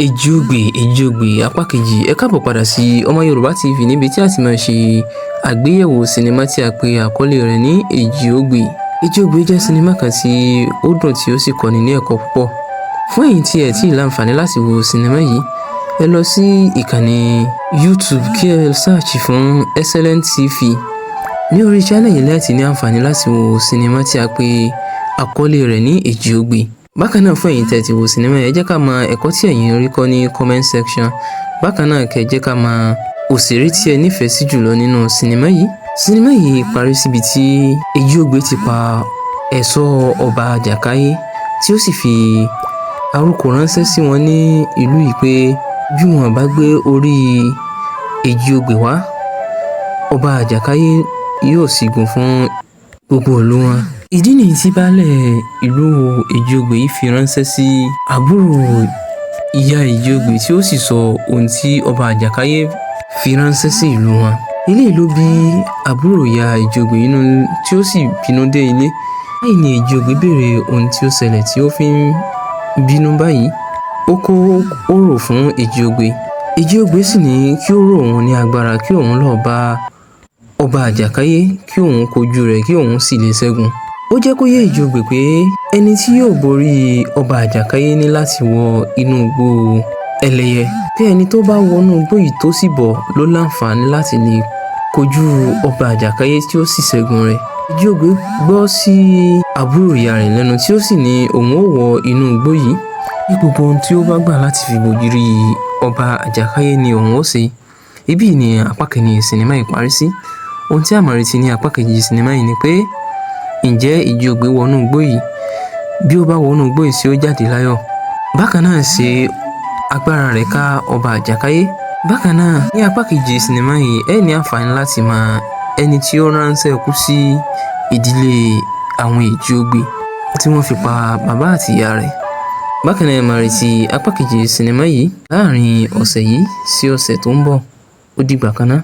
Èjìogbè apá kejì. Ẹ káàbọ̀ padà sí Ọmọ Yorùbá TV níbi tí a ti máa ṣe àgbéyẹ̀wò sinimá tí a pè àkọlé rẹ̀ ní Èjìogbè. Èjìogbè jẹ́ sinimá kan tí ó dùn tí ó sì kọ́ni ní ẹ̀kọ́ púpọ̀. Fún ẹ̀yin tí ẹ tí ì láǹfààní láti wo sinimá yìí, ẹ lọ sí ìkànnì YouTube kí ẹ search fún Excellent TV. Ní orí channel yìí láti ní àǹfààní láti wo sinimá tí a pè àkọlé rẹ̀ ní Èjìogbè. Bákan náà, fún ẹ̀yin tí ẹ ti wo sinimá yìí, ẹ jẹ́ ká mọ ẹ̀kọ́ tí ẹ̀yin rí kọ́ ní comment section. Bákan náà, kẹ́ jẹ́ ká mọ òṣèré tí ẹ nífẹ̀ẹ́ sí jùlọ nínú sinimá yìí. Sinimá yìí parí síbi tí Èjìogbè ti pa ẹ̀ṣọ́ ọba Àjàkáyé tí ó sì fi àròkọ ránṣẹ́ sí wọn ní ìlú yìí pé bí wọn bá gbé orí Èjìogbè wá, ọba Àjàkáyé yóò ṣígun fún gbogbo ìlú wọn. Ìdí nìyí tí baálẹ̀ ìlú Èjìogbè yìí fi ránṣẹ́ sí àbúrò ìyá Èjìogbè tí ó sì sọ ohun tí ọba Àjàkáyé fi ránṣẹ́ sí ìlú wọn. Ilé ló bí àbúrò ìyá Èjìogbè inú tí ó sì bínú dé ilé. Báyìí ni Èjìogbè béèrè ohun tí ó ṣẹlẹ̀ tí ó fi ń bínú báyìí. Ó kó orò fún Èjìogbè. Èjìogbè sì ní kí ó rọ̀ òun ní agbára kí òun lọ bá ọba Àjàkáyé kí òun kojú rẹ̀ kí òun sì lè ṣẹ́gun. Ó jẹ́ kó yé Èjìogbè pé ẹni tí yóò borí ọba Àjàkáyé ní láti wọ inú igbó ẹlẹ́yẹ. Pé ẹni tó bá wọnú igbó yìí tó sì bọ̀ ló láǹfààní láti lè kojú ọba Àjàkáyé tí ó sì ṣẹ́gun rẹ̀. Èjìogbè gbọ́ sí àbúrò ìyá rẹ̀ lẹ́nu tí ó sì ní òun ó wọ inú igbó yìí. Ní gbogbo ohun tí ó bá gbà láti fi borí ọba Àjàkáyé ni òun ó ṣe. Ibí ni apá kìíní sinimá yìí parí sí. Ohun tí a máa retí ní apá kejì sinimá yìí ni pé ǹjẹ́ Èjìogbè wọnú igbó yìí? Bí ó bá wọnú igbó yìí ṣé ó jáde láyọ̀? Bákan náà, ṣe agbára rẹ̀ ká ọba Àjàkáyé? Bákan náà, ní apá kejì sinimá yìí ẹ ní àǹfààní láti mọ ẹni tí ó ránṣẹ́ kú sí ìdílé àwọn Èjìogbè tí wọ́n fi pa bàbá àti ìyá rẹ̀. Bákan náà, ẹ máa retí apá kejì sinimá yìí láàrin ọ̀sẹ̀ yìí sí ọ̀sẹ̀ tó ń bọ̀. Ó dìgbà kan náà.